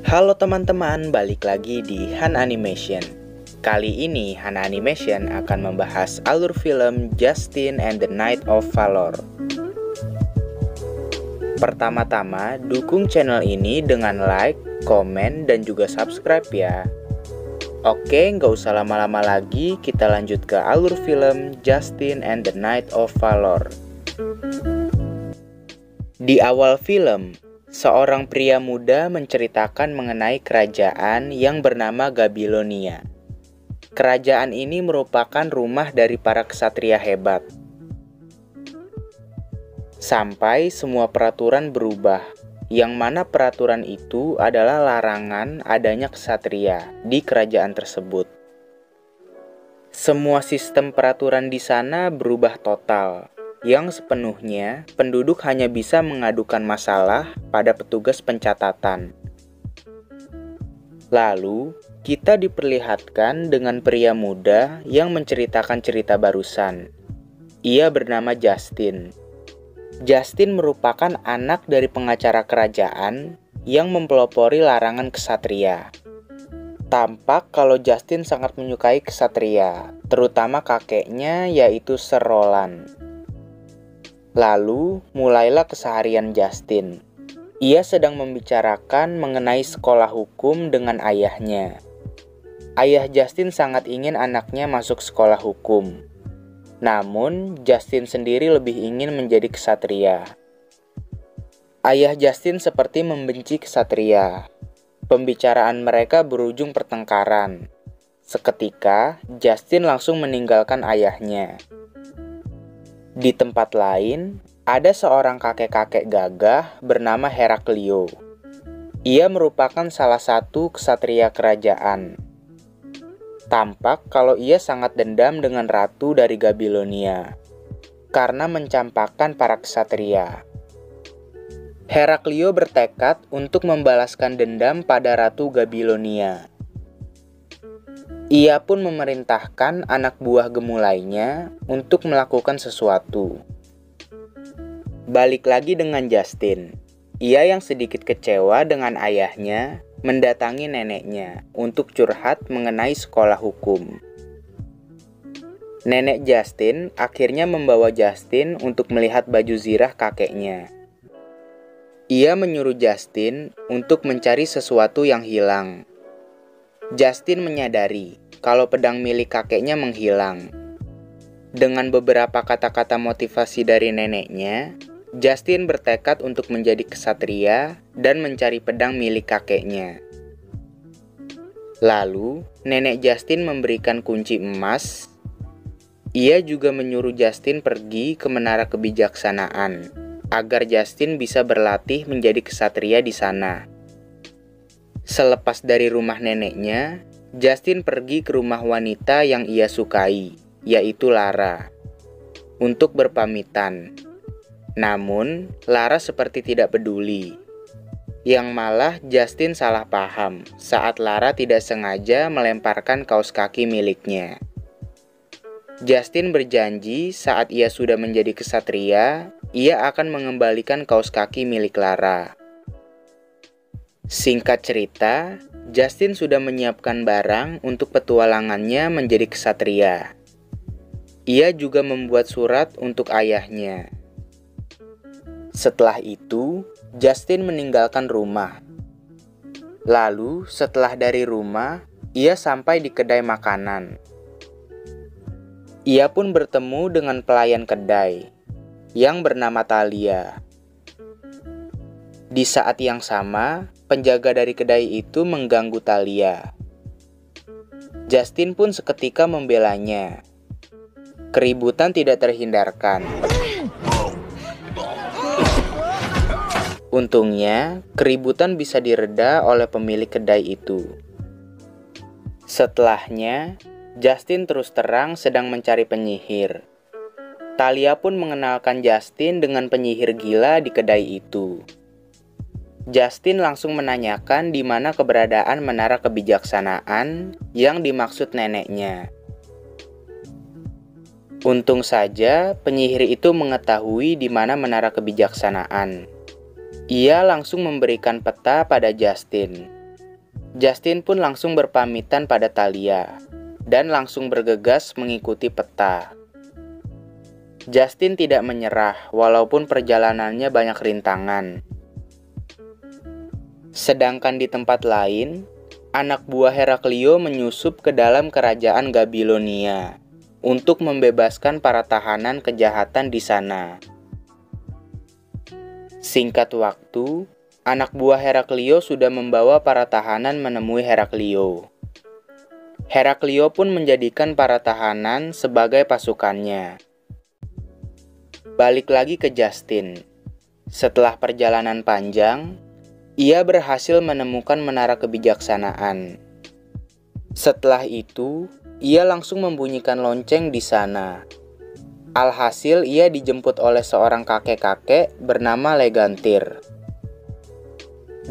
Halo teman-teman, balik lagi di Han Animation. Kali ini Han Animation akan membahas alur film Justin and the Knight of Valor. Pertama-tama, dukung channel ini dengan like, komen, dan juga subscribe ya. Oke, nggak usah lama-lama lagi, kita lanjut ke alur film Justin and the Knight of Valor. Di awal film, seorang pria muda menceritakan mengenai kerajaan yang bernama Gabilonia. Kerajaan ini merupakan rumah dari para ksatria hebat. Sampai semua peraturan berubah, yang mana peraturan itu adalah larangan adanya ksatria di kerajaan tersebut. Semua sistem peraturan di sana berubah total, yang sepenuhnya penduduk hanya bisa mengadukan masalah pada petugas pencatatan. Lalu, kita diperlihatkan dengan pria muda yang menceritakan cerita barusan. Ia bernama Justin. Justin merupakan anak dari pengacara kerajaan yang mempelopori larangan ksatria. Tampak kalau Justin sangat menyukai ksatria, terutama kakeknya yaitu Sir Roland. Lalu, mulailah keseharian Justin. Ia sedang membicarakan mengenai sekolah hukum dengan ayahnya. Ayah Justin sangat ingin anaknya masuk sekolah hukum. Namun, Justin sendiri lebih ingin menjadi ksatria. Ayah Justin seperti membenci ksatria. Pembicaraan mereka berujung pertengkaran. Seketika, Justin langsung meninggalkan ayahnya. Di tempat lain, ada seorang kakek-kakek gagah bernama Heraklio. Ia merupakan salah satu ksatria kerajaan. Tampak kalau ia sangat dendam dengan ratu dari Gabilonia karena mencampakkan para ksatria. Heraklio bertekad untuk membalaskan dendam pada ratu Gabilonia. Ia pun memerintahkan anak buah gemulainya untuk melakukan sesuatu. Balik lagi dengan Justin. Ia yang sedikit kecewa dengan ayahnya mendatangi neneknya untuk curhat mengenai sekolah hukum. Nenek Justin akhirnya membawa Justin untuk melihat baju zirah kakeknya. Ia menyuruh Justin untuk mencari sesuatu yang hilang. Justin menyadari kalau pedang milik kakeknya menghilang. Dengan beberapa kata-kata motivasi dari neneknya, Justin bertekad untuk menjadi ksatria dan mencari pedang milik kakeknya. Lalu, nenek Justin memberikan kunci emas. Ia juga menyuruh Justin pergi ke menara kebijaksanaan agar Justin bisa berlatih menjadi ksatria di sana. Selepas dari rumah neneknya, Justin pergi ke rumah wanita yang ia sukai, yaitu Lara, untuk berpamitan. Namun, Lara seperti tidak peduli. Yang malah Justin salah paham saat Lara tidak sengaja melemparkan kaos kaki miliknya. Justin berjanji saat ia sudah menjadi ksatria, ia akan mengembalikan kaos kaki milik Lara. Singkat cerita, Justin sudah menyiapkan barang untuk petualangannya menjadi ksatria. Ia juga membuat surat untuk ayahnya. Setelah itu, Justin meninggalkan rumah. Lalu, setelah dari rumah, ia sampai di kedai makanan. Ia pun bertemu dengan pelayan kedai yang bernama Thalia. Di saat yang sama, penjaga dari kedai itu mengganggu Thalia. Justin pun seketika membelanya. Keributan tidak terhindarkan. Untungnya, keributan bisa direda oleh pemilik kedai itu. Setelahnya, Justin terus terang sedang mencari penyihir. Thalia pun mengenalkan Justin dengan penyihir gila di kedai itu. Justin langsung menanyakan di mana keberadaan menara kebijaksanaan yang dimaksud neneknya. Untung saja penyihir itu mengetahui di mana menara kebijaksanaan. Ia langsung memberikan peta pada Justin. Justin pun langsung berpamitan pada Thalia dan langsung bergegas mengikuti peta. Justin tidak menyerah walaupun perjalanannya banyak rintangan. Sedangkan di tempat lain, anak buah Heraklio menyusup ke dalam kerajaan Babilonia untuk membebaskan para tahanan kejahatan di sana. Singkat waktu, anak buah Heraklio sudah membawa para tahanan menemui Heraklio. Heraklio pun menjadikan para tahanan sebagai pasukannya. Balik lagi ke Justin. Setelah perjalanan panjang, ia berhasil menemukan menara kebijaksanaan. Setelah itu, ia langsung membunyikan lonceng di sana. Alhasil, ia dijemput oleh seorang kakek-kakek bernama Legantir.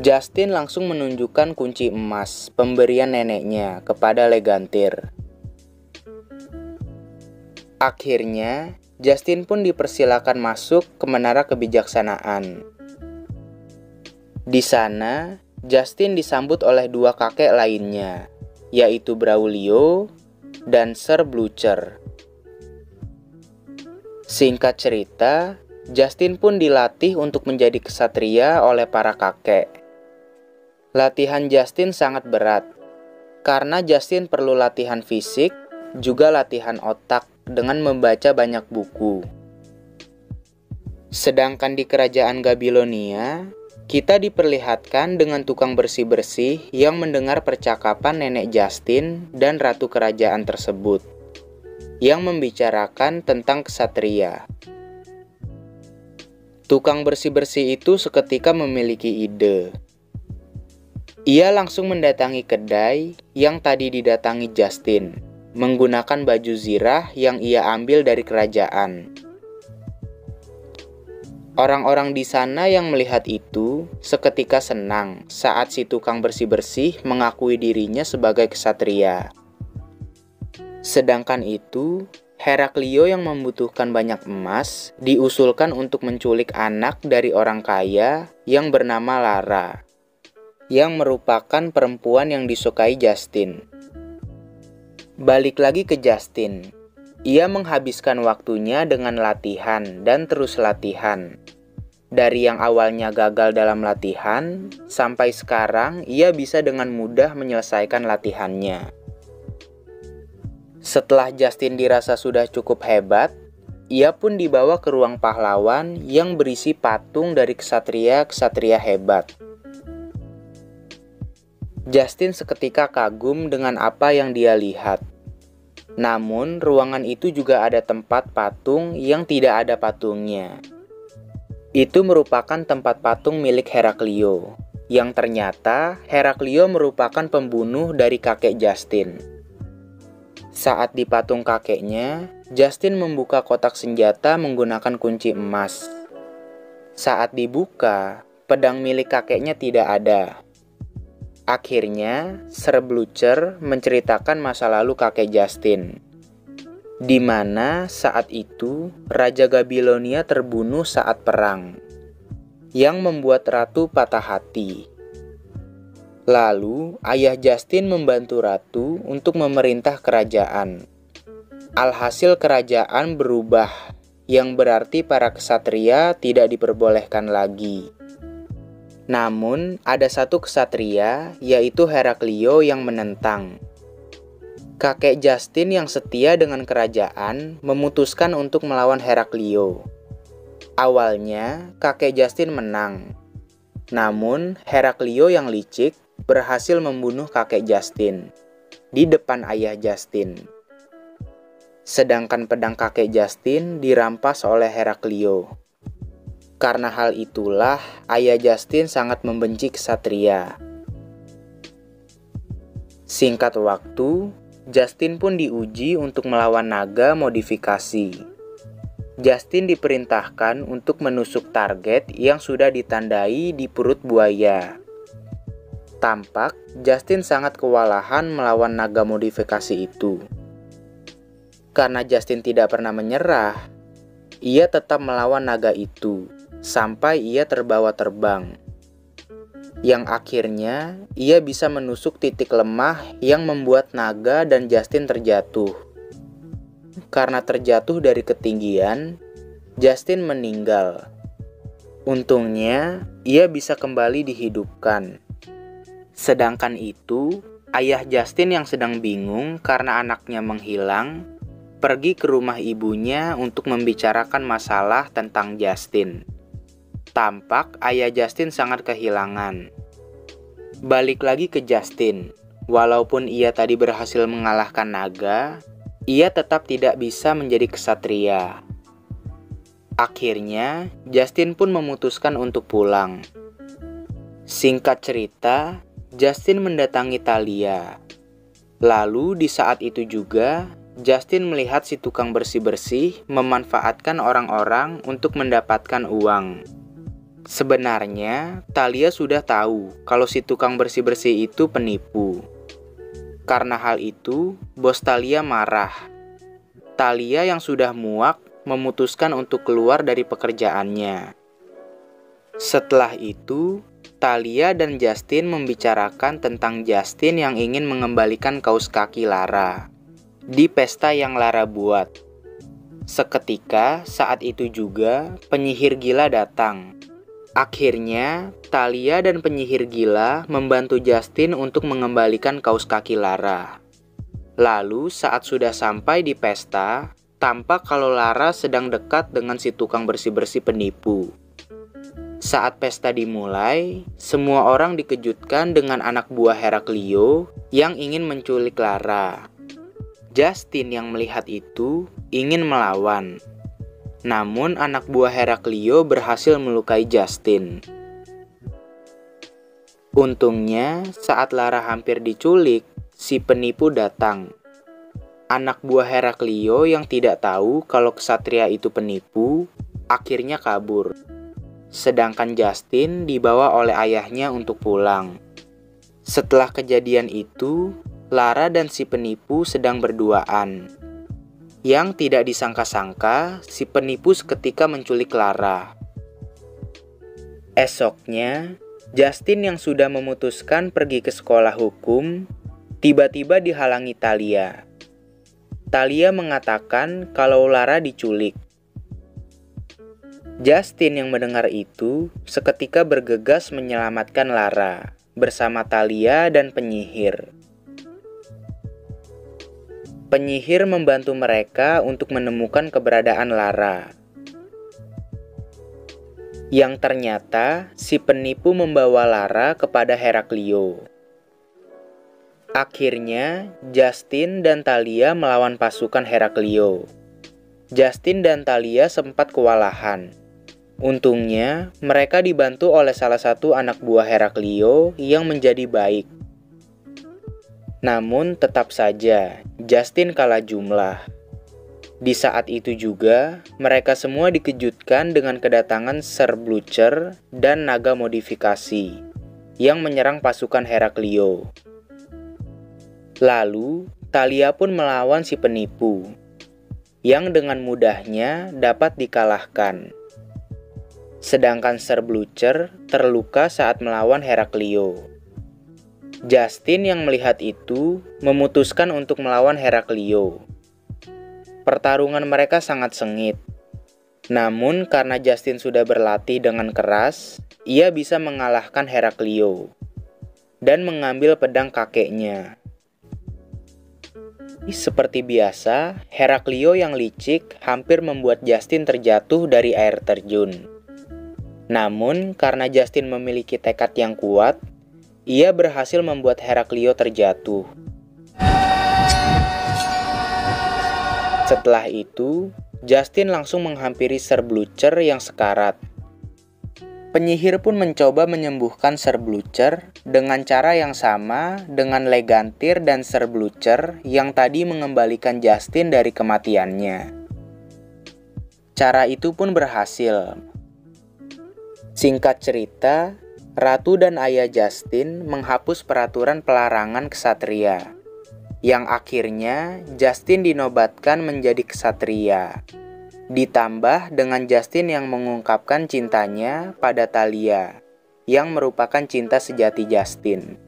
Justin langsung menunjukkan kunci emas pemberian neneknya kepada Legantir. Akhirnya, Justin pun dipersilakan masuk ke menara kebijaksanaan. Di sana, Justin disambut oleh dua kakek lainnya, yaitu Braulio dan Sir Blucher. Singkat cerita, Justin pun dilatih untuk menjadi ksatria oleh para kakek. Latihan Justin sangat berat, karena Justin perlu latihan fisik, juga latihan otak dengan membaca banyak buku. Sedangkan di kerajaan Babilonia, kita diperlihatkan dengan tukang bersih-bersih yang mendengar percakapan nenek Justin dan ratu kerajaan tersebut, yang membicarakan tentang ksatria. Tukang bersih-bersih itu seketika memiliki ide. Ia langsung mendatangi kedai yang tadi didatangi Justin, menggunakan baju zirah yang ia ambil dari kerajaan. Orang-orang di sana yang melihat itu seketika senang saat si tukang bersih-bersih mengakui dirinya sebagai ksatria. Sedangkan itu, Heraklio yang membutuhkan banyak emas diusulkan untuk menculik anak dari orang kaya yang bernama Lara, yang merupakan perempuan yang disukai Justin. Balik lagi ke Justin. Ia menghabiskan waktunya dengan latihan dan terus latihan. Dari yang awalnya gagal dalam latihan, sampai sekarang ia bisa dengan mudah menyelesaikan latihannya. Setelah Justin dirasa sudah cukup hebat, ia pun dibawa ke ruang pahlawan yang berisi patung dari ksatria-ksatria hebat. Justin seketika kagum dengan apa yang dia lihat. Namun, ruangan itu juga ada tempat patung yang tidak ada patungnya. Itu merupakan tempat patung milik Heraklio, yang ternyata Heraklio merupakan pembunuh dari kakek Justin. Saat di patung kakeknya, Justin membuka kotak senjata menggunakan kunci emas. Saat dibuka, pedang milik kakeknya tidak ada. Akhirnya, Sir Blucher menceritakan masa lalu kakek Justin, di mana saat itu Raja Babilonia terbunuh saat perang, yang membuat ratu patah hati. Lalu, ayah Justin membantu ratu untuk memerintah kerajaan. Alhasil kerajaan berubah, yang berarti para ksatria tidak diperbolehkan lagi. Namun, ada satu ksatria, yaitu Heraklio yang menentang. Kakek Justin yang setia dengan kerajaan memutuskan untuk melawan Heraklio. Awalnya, kakek Justin menang. Namun, Heraklio yang licik berhasil membunuh kakek Justin di depan ayah Justin. Sedangkan pedang kakek Justin dirampas oleh Heraklio. Karena hal itulah, ayah Justin sangat membenci ksatria. Singkat waktu, Justin pun diuji untuk melawan naga modifikasi. Justin diperintahkan untuk menusuk target yang sudah ditandai di perut buaya. Tampak Justin sangat kewalahan melawan naga modifikasi itu. Karena Justin tidak pernah menyerah, ia tetap melawan naga itu sampai ia terbawa terbang. Yang akhirnya ia bisa menusuk titik lemah yang membuat naga dan Justin terjatuh. Karena terjatuh dari ketinggian, Justin meninggal. Untungnya, ia bisa kembali dihidupkan. Sedangkan itu, ayah Justin yang sedang bingung karena anaknya menghilang, pergi ke rumah ibunya untuk membicarakan masalah tentang Justin. Tampak ayah Justin sangat kehilangan. Balik lagi ke Justin, walaupun ia tadi berhasil mengalahkan naga, ia tetap tidak bisa menjadi ksatria. Akhirnya, Justin pun memutuskan untuk pulang. Singkat cerita, Justin mendatangi Thalia. Lalu di saat itu juga, Justin melihat si tukang bersih-bersih memanfaatkan orang-orang untuk mendapatkan uang. Sebenarnya, Thalia sudah tahu kalau si tukang bersih-bersih itu penipu. Karena hal itu, bos Thalia marah. Thalia yang sudah muak memutuskan untuk keluar dari pekerjaannya. Setelah itu, Thalia dan Justin membicarakan tentang Justin yang ingin mengembalikan kaus kaki Lara di pesta yang Lara buat. Seketika saat itu juga penyihir gila datang. Akhirnya, Thalia dan penyihir gila membantu Justin untuk mengembalikan kaus kaki Lara. Lalu saat sudah sampai di pesta, tampak kalau Lara sedang dekat dengan si tukang bersih-bersih penipu. Saat pesta dimulai, semua orang dikejutkan dengan anak buah Heraklio yang ingin menculik Lara. Justin yang melihat itu ingin melawan. Namun anak buah Heraklio berhasil melukai Justin. Untungnya saat Lara hampir diculik, si penipu datang. Anak buah Heraklio yang tidak tahu kalau ksatria itu penipu, akhirnya kabur. Sedangkan Justin dibawa oleh ayahnya untuk pulang. Setelah kejadian itu, Lara dan si penipu sedang berduaan. Yang tidak disangka-sangka, si penipu seketika menculik Lara. Esoknya, Justin yang sudah memutuskan pergi ke sekolah hukum, tiba-tiba dihalangi Thalia. Thalia mengatakan kalau Lara diculik. Justin yang mendengar itu, seketika bergegas menyelamatkan Lara bersama Thalia dan penyihir. Penyihir membantu mereka untuk menemukan keberadaan Lara. Yang ternyata si penipu membawa Lara kepada Heraklio. Akhirnya, Justin dan Thalia melawan pasukan Heraklio. Justin dan Thalia sempat kewalahan. Untungnya, mereka dibantu oleh salah satu anak buah Heraklio yang menjadi baik. Namun tetap saja, Justin kalah jumlah. Di saat itu juga, mereka semua dikejutkan dengan kedatangan Sir Blucher dan naga modifikasi yang menyerang pasukan Heraklio. Lalu, Thalia pun melawan si penipu, yang dengan mudahnya dapat dikalahkan. Sedangkan Sir Blucher terluka saat melawan Heraklio. Justin yang melihat itu memutuskan untuk melawan Heraklio. Pertarungan mereka sangat sengit. Namun karena Justin sudah berlatih dengan keras, ia bisa mengalahkan Heraklio dan mengambil pedang kakeknya. Seperti biasa, Heraklio yang licik hampir membuat Justin terjatuh dari air terjun. Namun karena Justin memiliki tekad yang kuat, ia berhasil membuat Heraklio terjatuh. Setelah itu, Justin langsung menghampiri Sir Blucher yang sekarat. Penyihir pun mencoba menyembuhkan Sir Blucher dengan cara yang sama dengan Legantir dan Sir Blucher yang tadi mengembalikan Justin dari kematiannya. Cara itu pun berhasil. Singkat cerita, Ratu dan ayah Justin menghapus peraturan pelarangan ksatria, yang akhirnya Justin dinobatkan menjadi ksatria. Ditambah dengan Justin yang mengungkapkan cintanya pada Thalia, yang merupakan cinta sejati Justin.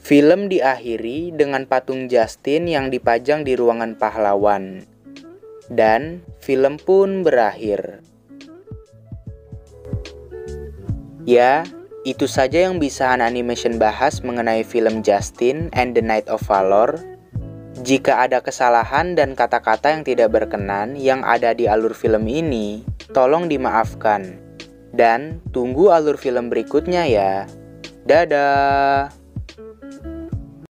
Film diakhiri dengan patung Justin yang dipajang di ruangan pahlawan. Dan film pun berakhir. Ya, itu saja yang bisa Han Animation bahas mengenai film Justin and the Night of Valor. Jika ada kesalahan dan kata-kata yang tidak berkenan yang ada di alur film ini, tolong dimaafkan. Dan tunggu alur film berikutnya ya. Dadah!